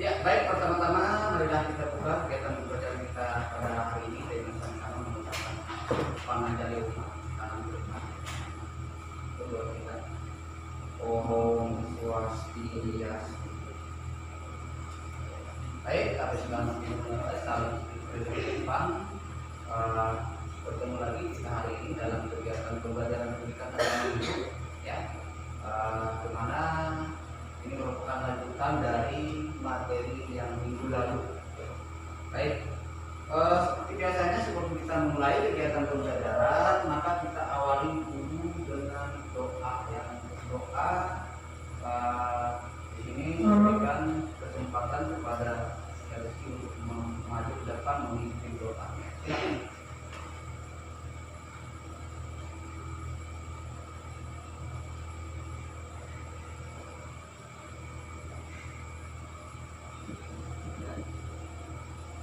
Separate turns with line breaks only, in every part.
Ya, baik, pertama-tama marilah kita buka kegiatan pembelajaran kita pada hari ini dengan sama-sama mengucapkan pananjali tanam berikmat. Kedua kita, Om Swastiastu. Baik, kami sudah saling berjumpa. Bertemu lagi kita hari ini dalam kegiatan pembelajaran pendidikan agama Hindu, ya, dimana ini merupakan lanjutan dari materi yang minggu lalu. Baik, seperti biasanya sebelum kita mulai kegiatan pembelajaran, maka kita awali dulu dengan doa. Ya, doa di sini memberikan kesempatan kepada Elsi untuk maju ke depan memimpin doa. Silakan.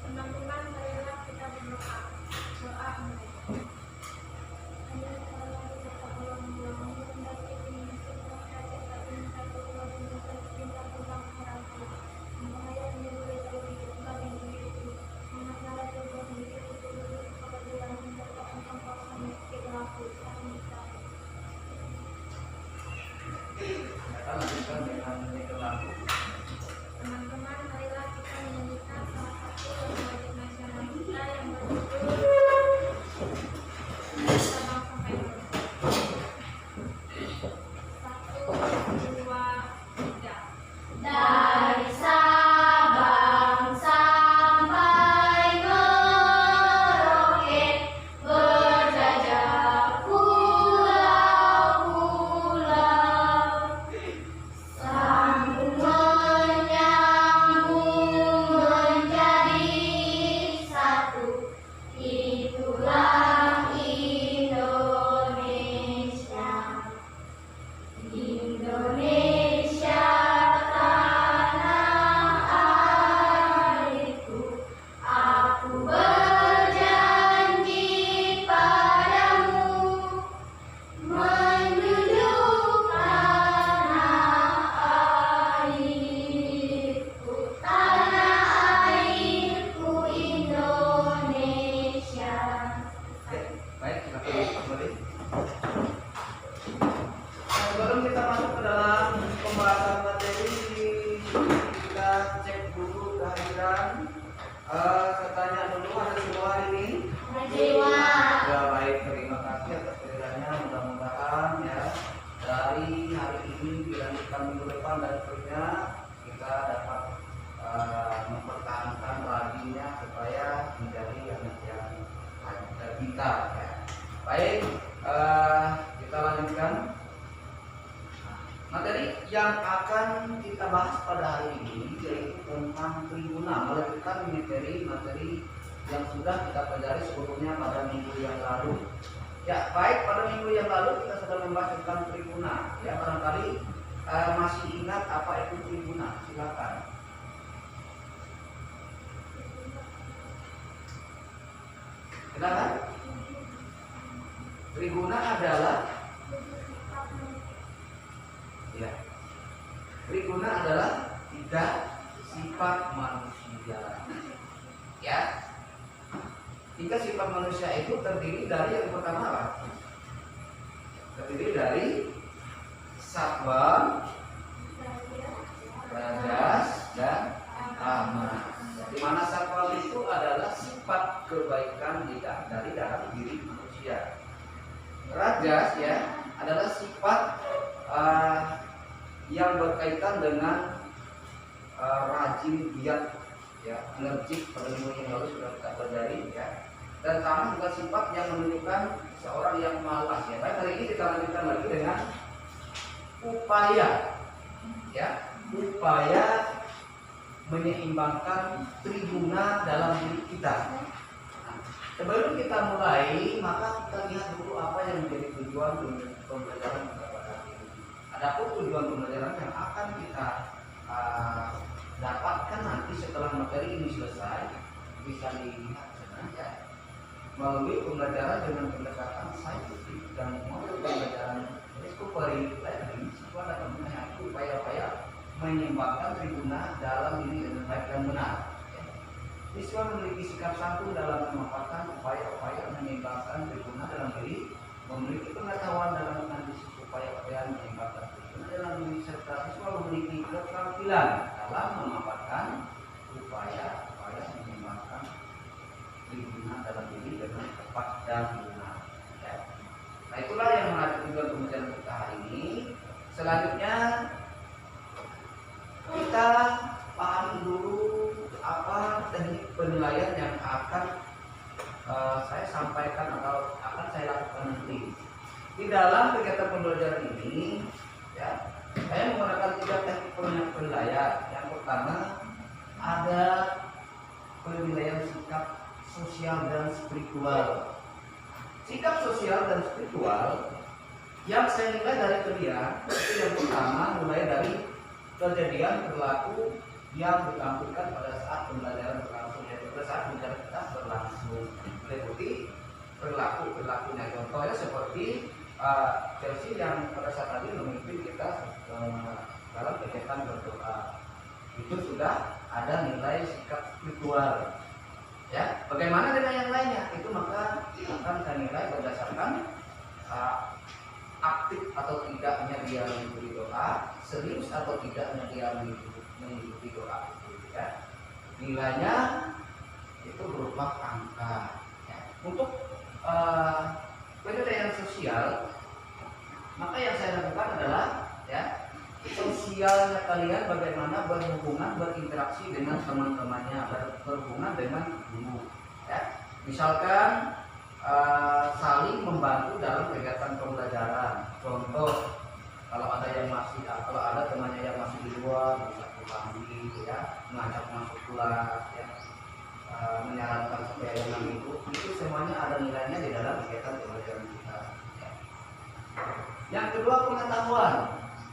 Teman-teman, marilah kita berdoa. Doa mulai. Teman-teman, marilah kita menyanyikan salah satu lagu wajib nasional kita yang berjudul Sabang Sampai Merauke. 1, 2, 3. Dari Sabang sampai Merauke, berjajah pulau-pulau, sambung menyambung menjadi satu. Itulah Indonesia. Indonesia tanah airku, aku berjanji padamu menjunjung tanah airku Indonesia.
Baik, silakan kembali. Sebelum kita masuk ke dalam pembahasan materi, kita cek dulu kehadiran. Saya tanya dulu, ada semua ini? Ya, baik, terima kasih atas kehadirannya. Mudah-mudahan ya dari hari ini dilanjutkan minggu depan dan seterusnya kita dapat mempertahankan rajinnya supaya menjadi anak yang pintar. Ya. Baik, kita lanjutkan. Materi yang akan kita bahas pada hari ini yaitu tentang tribuna, melanjutkan materi yang sudah kita pelajari sebelumnya pada minggu yang lalu. Ya, baik, pada minggu yang lalu kita sudah membahas tentang tribuna. Ya, barangkali masih ingat apa itu tribuna? Silakan. Silakan. Tribuna adalah ya. Tribuna adalah 3 sifat manusia. Ya. 3 sifat manusia itu terdiri dari yang pertama apa? Terdiri dari sabar, rajas, dan aman. Di mana sabar itu adalah sifat kebaikan dari dalam diri manusia. Rajas ya adalah sifat yang berkaitan dengan rajin, giat, ya, energik. Pada minggu yang lalu sudah kita pelajari ya. Dan taman juga sifat yang menunjukkan seorang yang malas ya. Baik, hari ini kita lanjutkan lagi dengan upaya ya, upaya menyeimbangkan tribuna dalam diri kita. Nah, sebelum kita mulai, maka kita lihat dulu apa yang menjadi tujuan pembelajaran kita pada hari ini. Adapun tujuan pembelajaran yang akan kita dapatkan nanti setelah materi ini selesai bisa dilihat saja melalui pembelajaran dengan pendekatan saintifik dan melalui pembelajaran discovery learning, siswa dapat menghadapi upaya-upaya menyeimbangkan tribuna dalam diri dan baik dan benar. Siswa memiliki sikap santun dalam memaparkan upaya-upaya menyeimbangkan tribuna dalam diri, memiliki pengetahuan dalam menganalisis upaya-upaya menyeimbangkan tribuna dalam diri, serta siswa memiliki keterampilan dalam memaparkan upaya-upaya menyeimbangkan tribuna dalam diri dengan tepat dan benar. Ya. Nah, itulah yang menjadi tujuan pembelajaran kita hari ini. Selanjutnya kita pahami dulu apa teknik penilaian yang akan saya sampaikan atau akan saya lakukan nanti. Di dalam kegiatan pembelajaran ini, ya, saya menggunakan 3 teknik penilaian. Yang pertama ada penilaian sikap sosial dan spiritual. Sikap sosial dan spiritual yang saya nilai dari kalian itu yang pertama mulai dari kejadian berlaku yang ditampilkan pada saat pembelajaran berlangsung, yaitu pada saat pembelajaran kita berlangsung. Meliputi perilakunya, contohnya seperti Chelsea yang pada saat tadi memimpin kita dalam kegiatan berdoa, itu sudah ada nilai sikap spiritual. Ya, bagaimana dengan yang lainnya? Itu maka akan saya nilai berdasarkan aktif atau tidaknya dia mengikuti doa, serius atau tidaknya dia mengikuti doa itu, ya. Nilainya itu berupa angka. Ya. Untuk penilaian sosial, maka yang saya lakukan adalah, ya, sosialnya kalian bagaimana berhubungan, berinteraksi dengan teman-temannya, berhubungan dengan guru. Ya. Misalkan saling membantu dalam kegiatan pembelajaran. Contoh, kalau ada temannya yang masih di luar, bisa dipanggil, ya, mengajak masuk kelas, ya, menyarankan supaya yang itu semuanya ada nilainya di dalam kegiatan pembelajaran kita. Ya. Yang kedua, pengetahuan,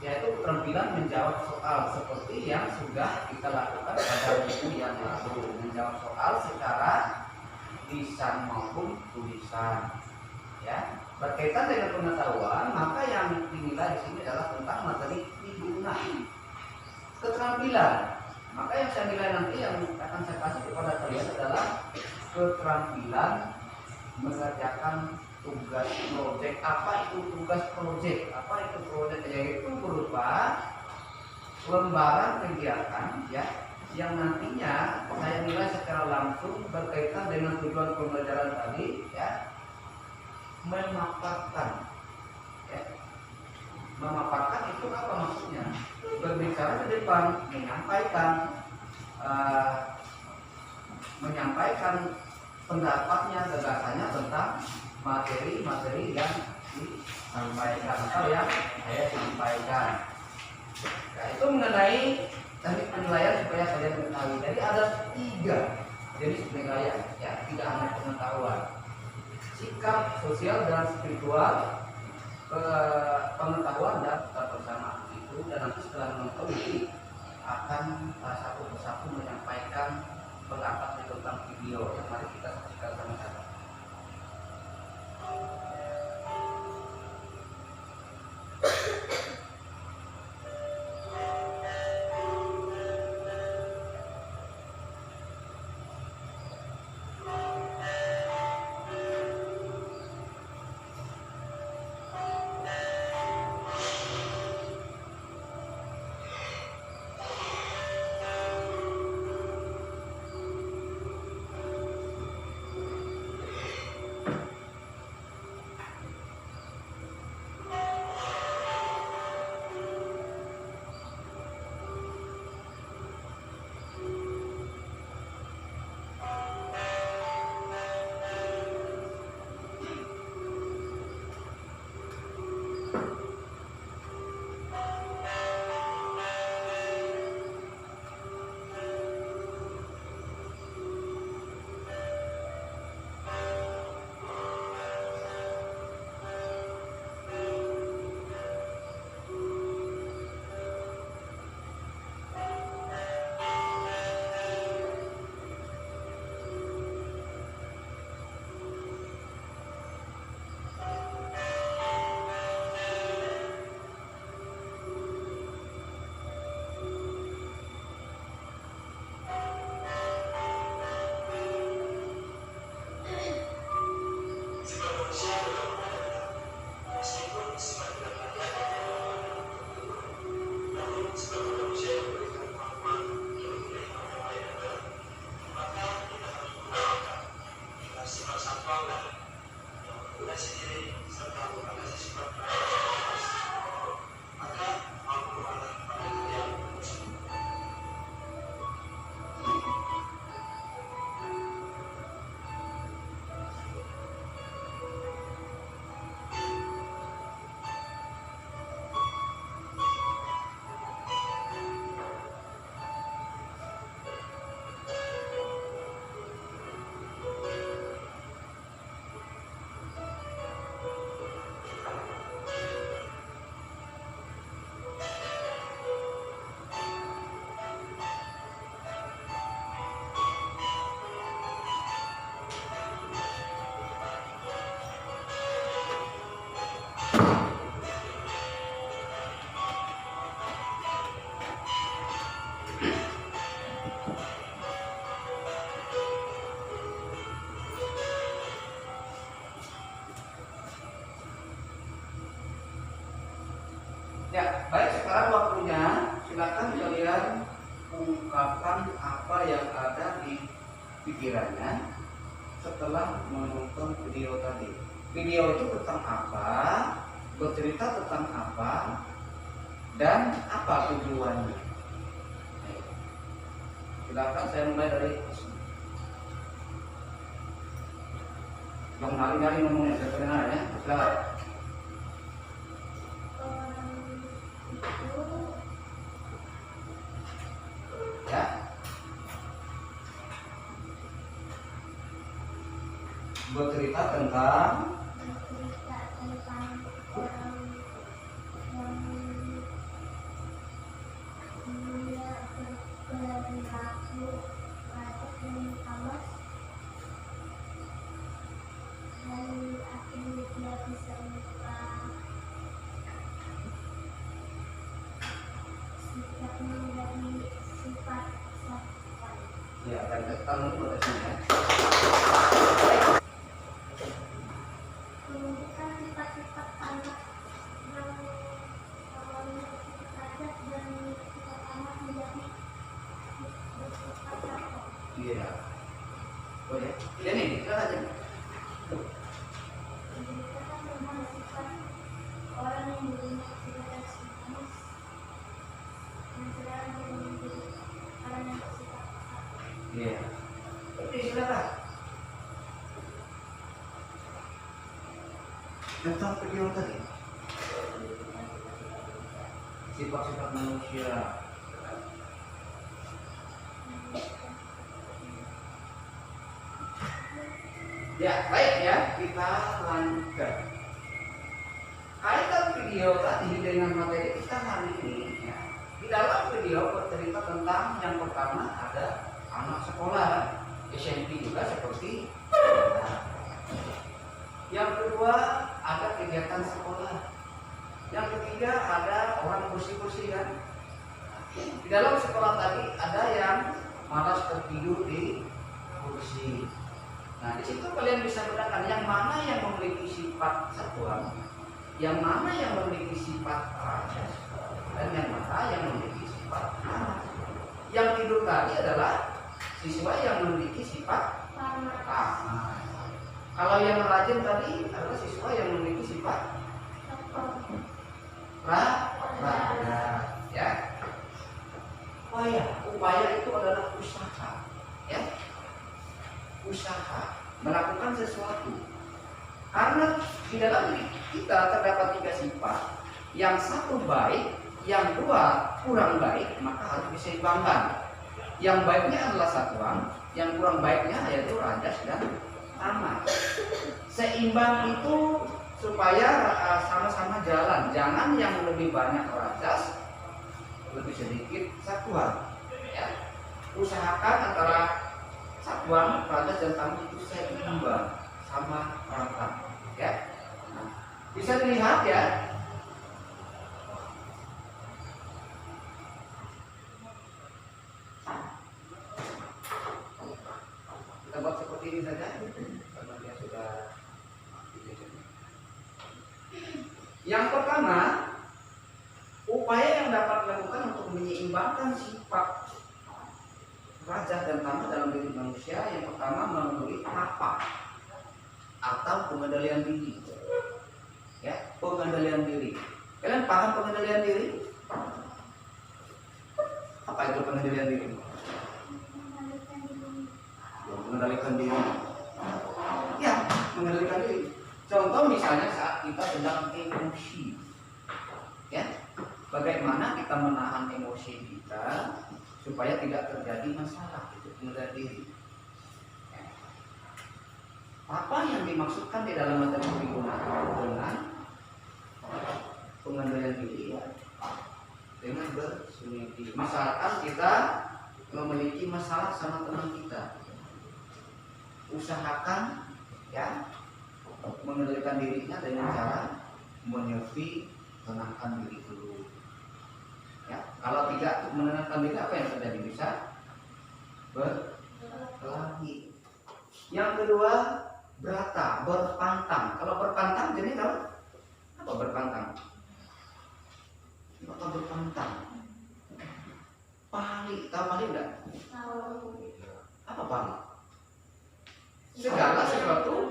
yaitu keterampilan menjawab soal seperti yang sudah kita lakukan pada buku yang lalu, menjawab soal secara lisan maupun tulisan. Ya, berkaitan dengan pengetahuan, maka yang dinilai di sini adalah tentang materi tribuna. Keterampilan, maka yang saya nilai nanti yang akan saya kasih kepada kalian adalah keterampilan mengerjakan tugas proyek. Apa itu tugas proyek? Apa itu proyek? Yaitu berupa lembaran kegiatan, ya, yang nantinya saya nilai secara langsung berkaitan dengan tujuan pembelajaran tadi, ya, memaparkan, ya. Memaparkan itu apa maksudnya? Berbicara di depan, menyampaikan pendapatnya, gagasannya tentang materi-materi yang disampaikan atau yang saya sampaikan. Nah, itu mengenai teknik penilaian supaya kalian mengetahui. Jadi ada 3 jenis penilaian, ya, tidak hanya pengetahuan. Sikap sosial dan spiritual, pengetahuan dan kebersamaan itu, dan nanti setelah menonton ini akan satu persatu menyampaikan pendapatnya tentang video yang mari kita saksikan sama-sama. Ya, baik, sekarang waktunya silakan kalian ungkapkan apa yang ada di pikirannya setelah menonton video tadi. Video itu tentang apa, bercerita tentang apa, dan apa tujuannya. Silakan, saya mulai dari yang hari-hari ngomongnya, saya dengar ya. Silakan. Ya. Bercerita tentang
orang yang dia berperilaku pada amas dan akhirnya dia bisa mengubah sikapnya dari sifat sifat.
ya, dan kamu berarti ya.
Menunjukkan sifat-sifat anak yang awalnya bersifat adat dan sifat anak menjadi bersifat satu.
Iya. Oh ya. Iya nih, silakan aja.
Menunjukkan tentang sifat orang yang dulunya bersifat sinis dan sekarang dia menjadi orang yang bersifat satu.
Iya. Oke, silakan. Tentang video tadi, sifat-sifat manusia. Ya, baik ya, kita lanjutkan. Kaitan video tadi dengan materi kita hari ini ya. Di dalam video bercerita tentang yang pertama ada anak sekolah SMP juga seperti yang kedua ada kegiatan sekolah. Yang ketiga ada orang kursi-kursi kan. Di dalam sekolah tadi ada yang malas tertidur di kursi. Nah, di situ kalian bisa bedakan yang mana yang memiliki sifat satuan, yang mana yang memiliki sifat rajas, dan yang mana yang memiliki sifat panas. Yang tidur tadi adalah siswa yang memiliki sifat panas. Kalau yang rajin tadi adalah siswa yang memiliki sifat rajas, ya. Upaya itu adalah usaha, ya. Usaha melakukan sesuatu. Karena di dalam diri kita terdapat tiga sifat, yang satu baik, yang dua kurang baik, maka harus diseimbangkan. Yang baiknya adalah satuan, yang kurang baiknya yaitu rajas dan tamas. Seimbang itu supaya sama-sama jalan. Jangan yang lebih banyak rajas, lebih sedikit satuan. Ya. Usahakan antara satuan, rajas dan tamas itu seimbang, sama rata. Ya. Nah, bisa dilihat ya. Kita buat seperti ini saja karena dia sudah. Yang pertama, upaya yang dapat dilakukan untuk menyeimbangkan sifat rajas dan tamas dalam diri manusia, yang pertama melalui apa atau pengendalian diri. Ya, pengendalian diri. Kalian paham pengendalian diri? Apa itu pengendalian diri? Mengendalikan diri. Ya, mengendalikan diri. Contoh misalnya saat kita sedang emosi, ya, bagaimana kita menahan emosi kita supaya tidak terjadi masalah, itu pengendalian diri. Ya. Apa yang dimaksudkan di dalam materi digunakan dengan pengendalian diri? Ya, dengan bersinergi. Misalkan kita memiliki masalah sama teman kita, usahakan ya mengendalikan dirinya dengan cara menyelfie, tenangkan diri dulu. Ya, kalau tidak menenangkan diri, apa yang terjadi? Bisa berkelahi. Yang kedua, berata, berpantang. Kalau berpantang jadi apa berpantang? berpantang. Pali, tahu pali enggak? Apa pali? Segala sesuatu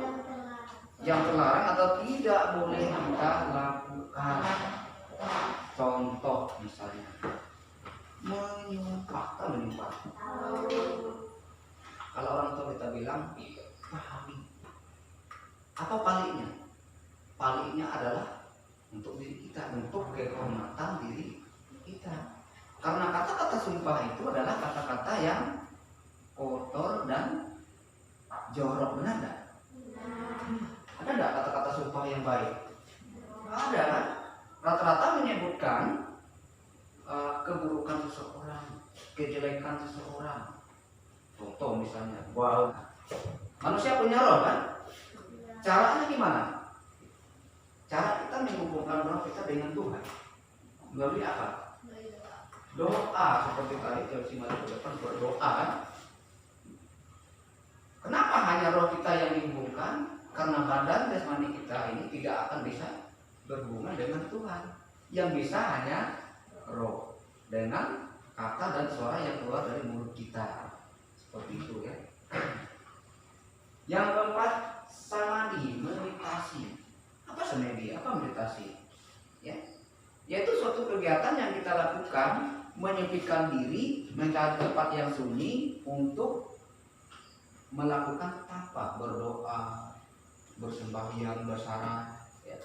yang terlarang atau tidak boleh kita lakukan. Contoh misalnya menyumpah, kan menyumpah. Kalau orang tua kita bilang pali, apa palinya? Palinya adalah untuk diri kita, untuk kehormatan diri kita. Karena kata-kata sumpah itu adalah kata-kata yang kotor dan jorok, benar enggak? Ada enggak kata-kata sumpah yang baik? Nggak ada kan? Rata-rata menyebutkan keburukan seseorang, kejelekan seseorang. Contoh misalnya, wow. Manusia punya roh kan? Caranya gimana? Cara kita menghubungkan roh kita dengan Tuhan melalui apa? Doa, seperti tadi Chelsea Madu depan berdoa kan? Kenapa hanya roh kita yang dihubungkan? Karena badan jasmani kita ini tidak akan bisa berhubungan dengan Tuhan. Yang bisa hanya roh dengan kata dan suara yang keluar dari mulut kita. Seperti itu ya. Yang keempat, samadhi, meditasi. Apa samadhi? Apa meditasi? Ya, yaitu suatu kegiatan yang kita lakukan menyempitkan diri, mencari tempat yang sunyi untuk melakukan apa? Berdoa, bersembahyang, bersarah, ya.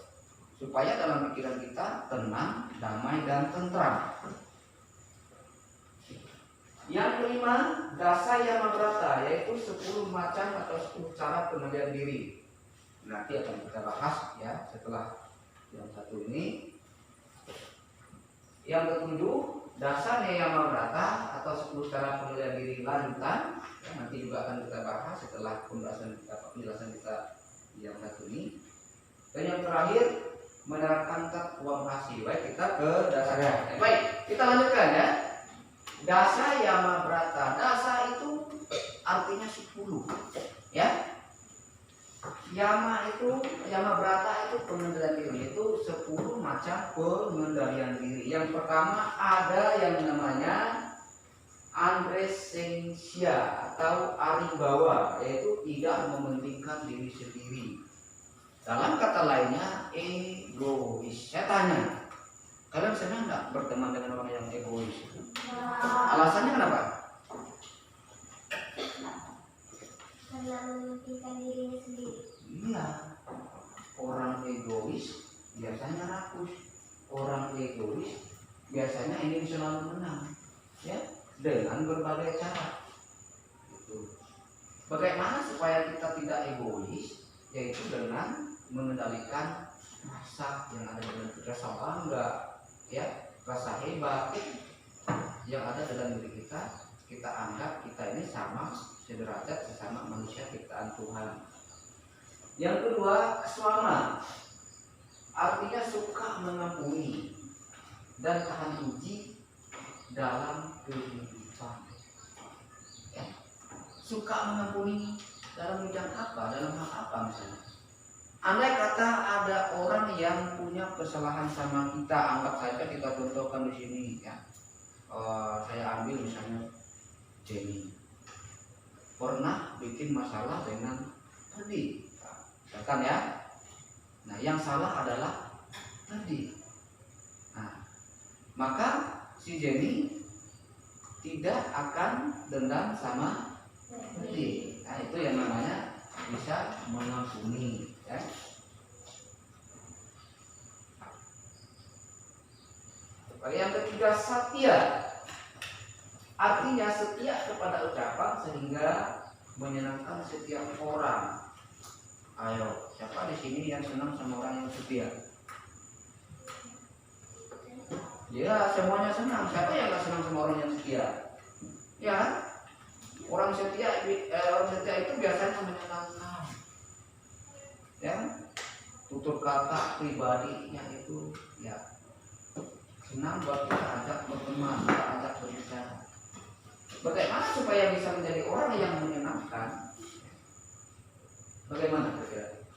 Supaya dalam pikiran kita tenang, damai, dan tentram. Yang kelima, dasa yama brata, yaitu 10 macam atau 10 cara pengendalian diri. Nanti akan kita bahas ya setelah yang satu ini. Yang ketujuh, dasa yama brata atau 10 cara pengendalian diri lanjutan. Ya, nanti juga akan kita bahas setelah penjelasan kita yang satu ini. Dan yang terakhir, menerapkan takwa mahasi. Baik, kita ke dasarnya. Baik, kita lanjutkan ya. Dasa yama brata. Dasa itu artinya 10. Ya. Yama brata itu pengendalian diri, itu 10 macam pengendalian diri. Yang pertama ada yang namanya andresensia atau aribawa, yaitu tidak mementingkan diri sendiri. Dalam kata lainnya egois. Saya tanya, kalian senang nggak berteman dengan orang yang egois? Alasannya kenapa?
Karena mementingkan dirinya sendiri.
Iya, orang egois biasanya rakus. Orang egois biasanya ingin selalu menang, ya, dengan berbagai cara. Gitu. Bagaimana supaya kita tidak egois? Yaitu dengan mengendalikan rasa yang ada dalam kita, rasa bangga, ya, rasa hebat yang ada dalam diri kita. Kita anggap kita ini sama sederajat sesama manusia ciptaan Tuhan. Yang kedua, keswama, artinya suka mengampuni dan tahan uji dalam kehidupan. Ya. Suka mengampuni dalam bidang apa? Dalam hal apa misalnya? Andai kata ada orang yang punya kesalahan sama kita, anggap saja kita contohkan di sini ya. Saya ambil misalnya Jenny pernah bikin masalah dengan Teddy, misalkan ya. Nah, yang salah adalah Teddy. Nah, maka si Jenny tidak akan dendam sama Teddy. Nah, itu yang namanya bisa mengampuni, ya. Yang ketiga, satya, artinya setia kepada ucapan sehingga menyenangkan setiap orang. Ayo, siapa di sini yang senang sama orang yang setia? Ya, semuanya senang. Siapa yang gak senang sama orang yang setia? Ya, orang setia itu biasanya menyenangkan. Ya, tutur kata pribadinya itu ya senang buat kita ajak berteman, kita ajak berbicara. Bagaimana supaya bisa menjadi orang yang menyenangkan? Bagaimana kira-kira?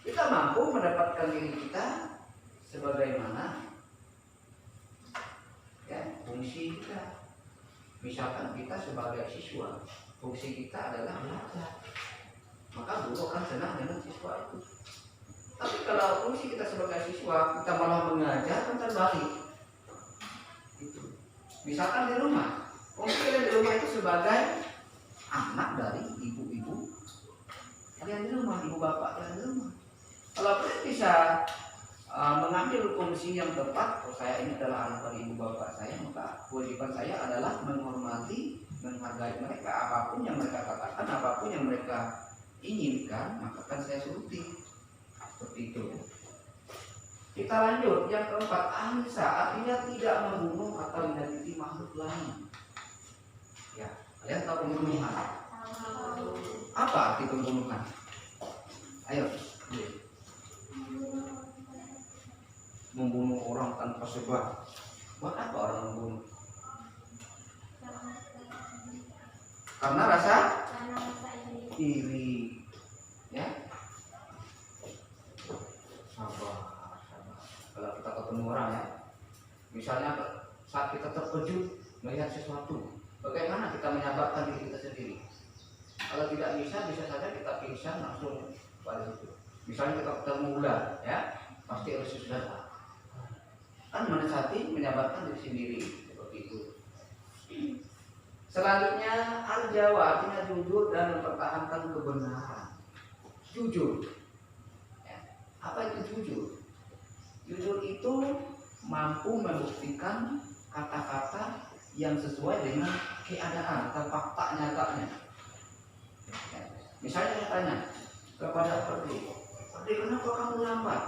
Kita mampu mendapatkan diri kita sebagaimana bagaimana ya fungsi kita. Misalkan kita sebagai siswa, fungsi kita adalah belajar, maka guru akan senang dengan siswa itu. Tapi kalau fungsi kita sebagai siswa, kita malah mengajar, kan terbalik. Itu. Misalkan di rumah, fungsi kita di rumah itu sebagai anak dari ibu-ibu yang di rumah, ibu bapak yang di rumah. Kalau kita bisa mengambil fungsi yang tepat, oh saya ini adalah anak dari ibu bapak saya, maka kewajiban saya adalah menghormati, menghargai mereka, apapun yang mereka katakan, apapun yang mereka inginkan, maka akan saya turuti. Seperti itu. Kita lanjut, yang keempat, ahimsa, artinya tidak membunuh atau menyakiti makhluk lain. Ya, kalian tahu pembunuhan? Apa arti pembunuhan? Ayo, membunuh orang tanpa sebab. Buat apa orang membunuh? Karena rasa iri. Ya. Sabar. Kalau kita ketemu orang ya, misalnya saat kita terkejut melihat sesuatu, bagaimana kita menyabarkan diri kita sendiri? Kalau tidak bisa saja kita pingsan langsung pada situ. Misalnya kita ketemu ular, ya, pasti harus sudah kan menasihati, menyabarkan diri sendiri seperti itu. Selanjutnya al-jawa, artinya jujur dan mempertahankan kebenaran. Jujur. Ya. Apa itu jujur? Jujur itu mampu membuktikan kata-kata yang sesuai dengan keadaan atau fakta nyatanya. Ya. Misalnya saya tanya kepada Ferdi, kenapa kamu lambat?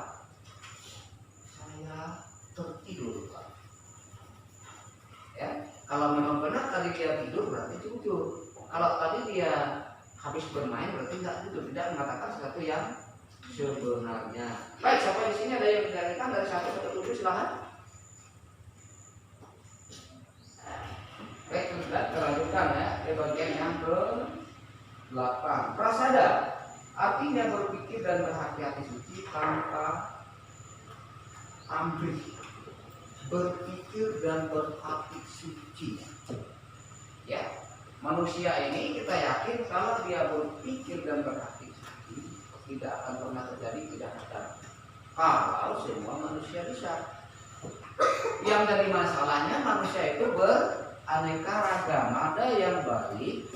Saya tertidur, Pak. Ya, kalau memang benar tadi dia tidur berarti jujur. Kalau tadi dia habis bermain berarti tidak jujur, tidak mengatakan sesuatu yang sebenarnya. Baik, sampai di sini ada yang menanyakan dari 1 sampai 7, silahkan. Baik, kita lanjutkan ya di bagian yang ke-8. Prasada artinya berpikir dan berhati-hati suci tanpa ambrih. Berpikir dan berhati suci. Ya, manusia ini kita yakin kalau dia berpikir dan berhati suci tidak akan pernah terjadi kejahatan. Kalau semua manusia bisa. Yang jadi masalahnya manusia itu beraneka ragam. Ada yang baik,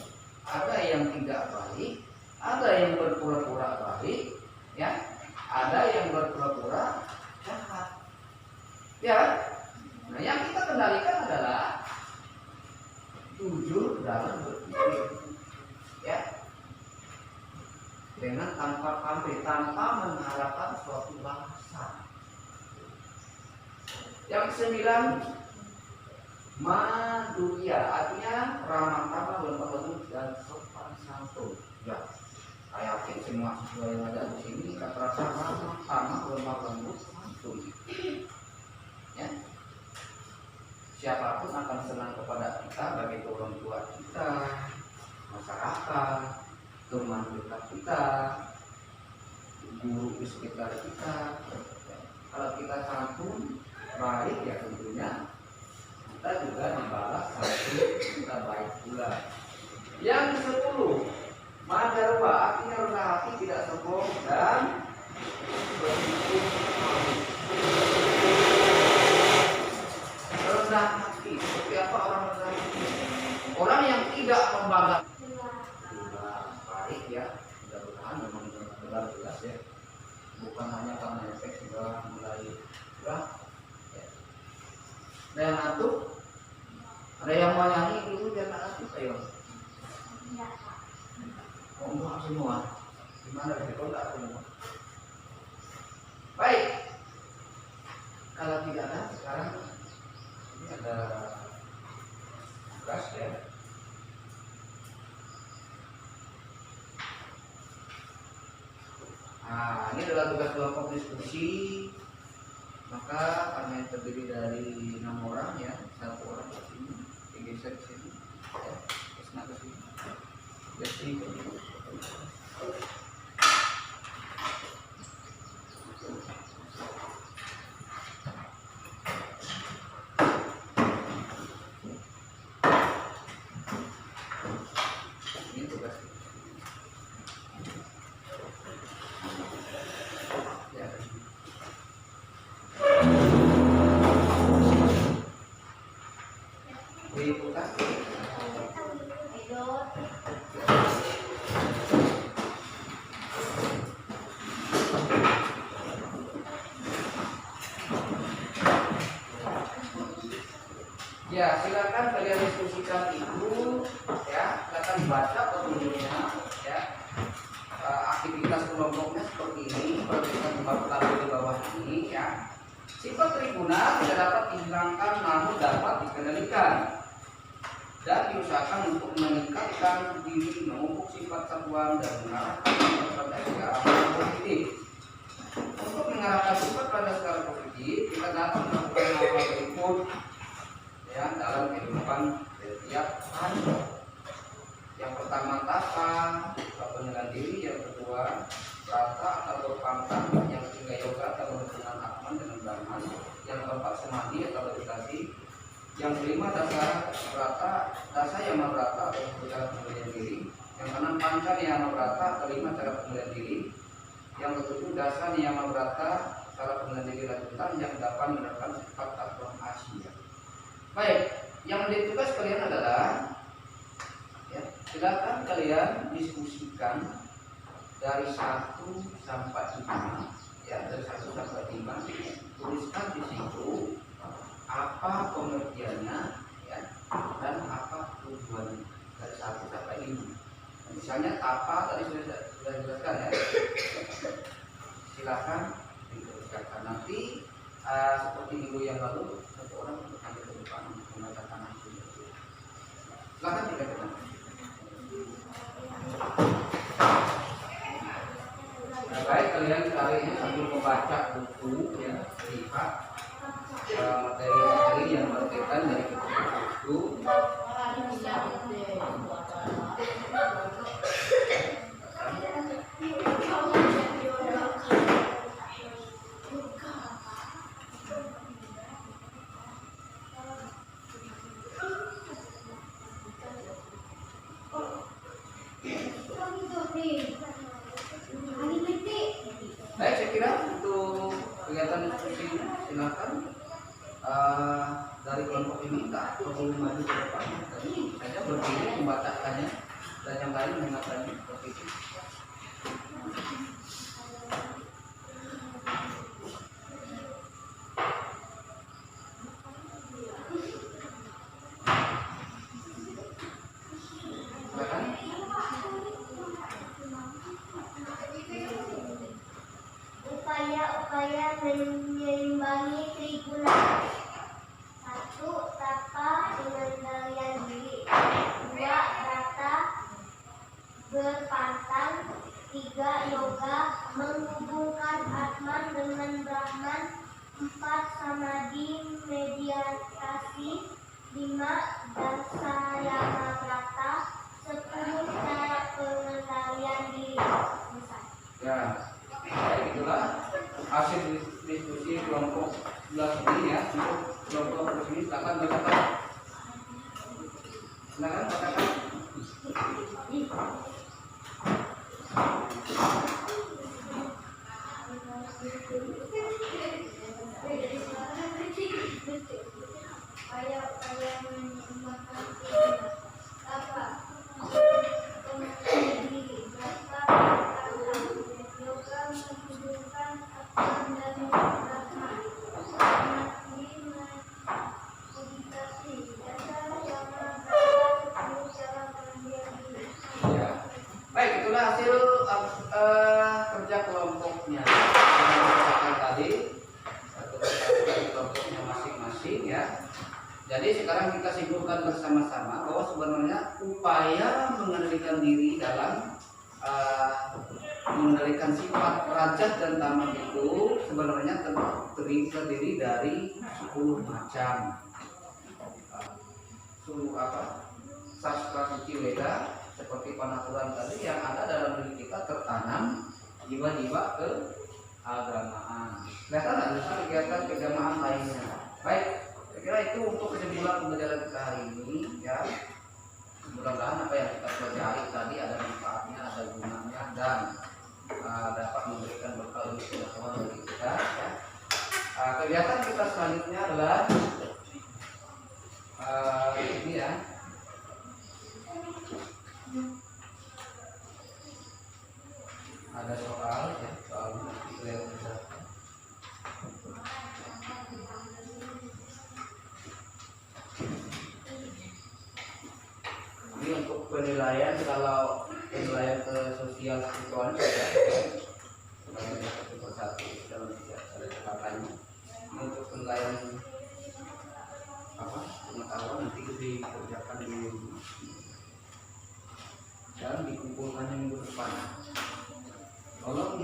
ada yang tidak baik, ada yang berpura-pura baik, ya, ada yang berpura-pura jahat. Ya. Nah, yang kita kendalikan adalah jujur dalam berpikir, ya, dengan tanpa pamrih, tanpa mengharapkan suatu balasan. Yang ke-9, maduria, artinya ramah tamah, lemah lembut dan sopan santun. Ya, saya yakin semua siswa yang ada di sini rata-rata ramah tamah, lemah lembut, santun. Ya. Siapapun akan senang kepada kita, baik itu orang tua kita, masyarakat, teman dekat kita, guru di sekitar kita. Kalau kita santun, baik ya tentunya kita juga dibalas santun kita baik pula. Yang ke-10, madarwa, artinya rendah hati, tidak sombong dan berpikir rendah hati. Seperti apa orang rendah hati? Orang yang tidak membanggakan. Baik ya, mudah-mudahan memang benar jelas ya. Bukan hanya karena efek sudah mulai ya. Ada yang ngantuk? Ada yang mau nyanyi dulu biar nggak ngantuk, ayo. Oh, enggak semua. Gimana kalau enggak semua? Baik. Kalau tidak ada sekarang ini ada tugas ya. Nah, ini adalah tugas kelompok diskusi. Maka karena yang terdiri dari 6 orang ya, 1 orang ke sini, digeser ke sini, ya, Kesna ke sini, Desi ke sini. Ya, silakan kalian diskusikan itu, ya. Silakan baca petunjuknya, ya. Aktivitas kelompoknya seperti ini, perhatikan tabel di bawah ini, ya. Sifat tribuna tidak dapat dihilangkan, namun dapat dikendalikan dan diusahakan untuk meningkatkan diri, memupuk sifat satuan dan mengarahkan kepada ke arah positif. Untuk mengarahkan sifat pada secara positif, kita dapat melakukan hal berikut, ya, dalam kehidupan setiap hari. Yang pertama tapa, pengenalan diri. Yang kedua rata atau berpantang. Yang ketiga yoga atau hubungan akman dengan Brahman. Yang keempat samadhi atau meditasi. Yang kelima dasar rata, dasa yama brata atau cara pengendalian diri. Yang keenam panca niyama brata atau 5 cara pengendalian diri. Yang ketujuh dasa niyama brata, cara pengendalian diri lanjutan. Yang kedelapan menerapkan sifat aturan Asia. Baik, yang menjadi tugas kalian adalah, ya, silakan kalian diskusikan dari 1 sampai 5, ya, dari 1 sampai 5. Tuliskan di situ apa pengertiannya, ya, dan apa tujuannya dari 1 sampai 5. Misalnya apa tadi sudah dijelaskan, ya. Silakan dikerjakan. Nanti seperti minggu yang lalu satu orang untuk ambil ke depan untuk membacakan hasil. Silakan dikerjakan. Nah, baik, kalian kali ini sambil membaca buku, ya, lihat materi-materi yang berkaitan dari buku. Baik, saya kira untuk kegiatan diskusi ini silakan dari kelompok ini tak perlu maju ke depan, tapi hanya berdiri membacakannya dan yang lain mendengarkannya seperti itu.
Upaya-upaya menyeimbangi tribuna. 1. Tapa pengendalian diri. 2. Rata berpantang. 3. Yoga menghubungkan Atman dengan Brahman. 4. Samadhi meditasi. 5. Dasa yama brata. 10. Cara pengendalian diri.
Ya, baik, itulah hasil diskusi kelompok 11 ini, ya. Untuk kelompok ini silakan bacakan. Silakan bacakan. Baik, itulah hasil kerja kelompoknya yang disampaikan tadi, dari kelompoknya masing-masing, ya. Jadi sekarang kita simpulkan bersama-sama bahwa sebenarnya upaya mengendalikan diri dalam mengendalikan sifat rajah dan tamak itu sebenarnya terdiri dari 10 macam sastra suci Weda, seperti panaturan tadi yang ada dalam diri kita tertanam jiwa-jiwa keagamaan. Kelihatan nggak bisa kegiatan keagamaan lainnya? Baik, saya kira itu untuk kesimpulan pembelajaran kita hari ini, ya. Mudah-mudahan apa yang kita pelajari tadi ada manfaatnya, ada gunanya, dan dapat memberikan bekal untuk pengetahuan bagi kita, ya. Kegiatan kita selanjutnya adalah ini, ya. Ada soal, ya, soal yang bisa. penilaian kalau penilaian ke sosial spiritual ya, satu persatu dalam setiap ada catatannya. Untuk penilaian apa pengetahuan nanti dikerjakan di rumah dan dikumpulkannya minggu depan. Tolong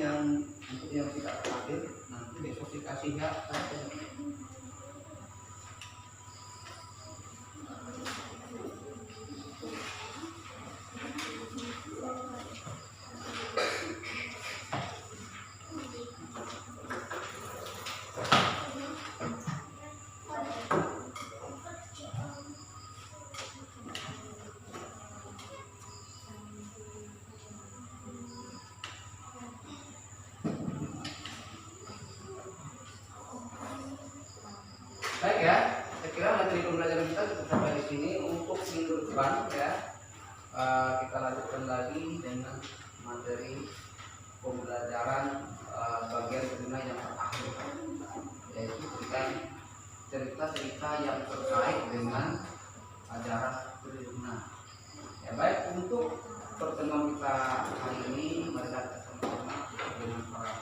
untuk yang tidak hadir nanti besok dikasih hak saja. Baik ya, saya kira materi pembelajaran kita cukup sampai di sini. Untuk minggu depan ya, kita lanjutkan lagi dengan materi pembelajaran bagian kedua yang terakhir, yaitu tentang cerita-cerita yang terkait dengan ajaran Trihuna. Ya baik, untuk pertemuan kita hari ini mari kita sama-sama dengan para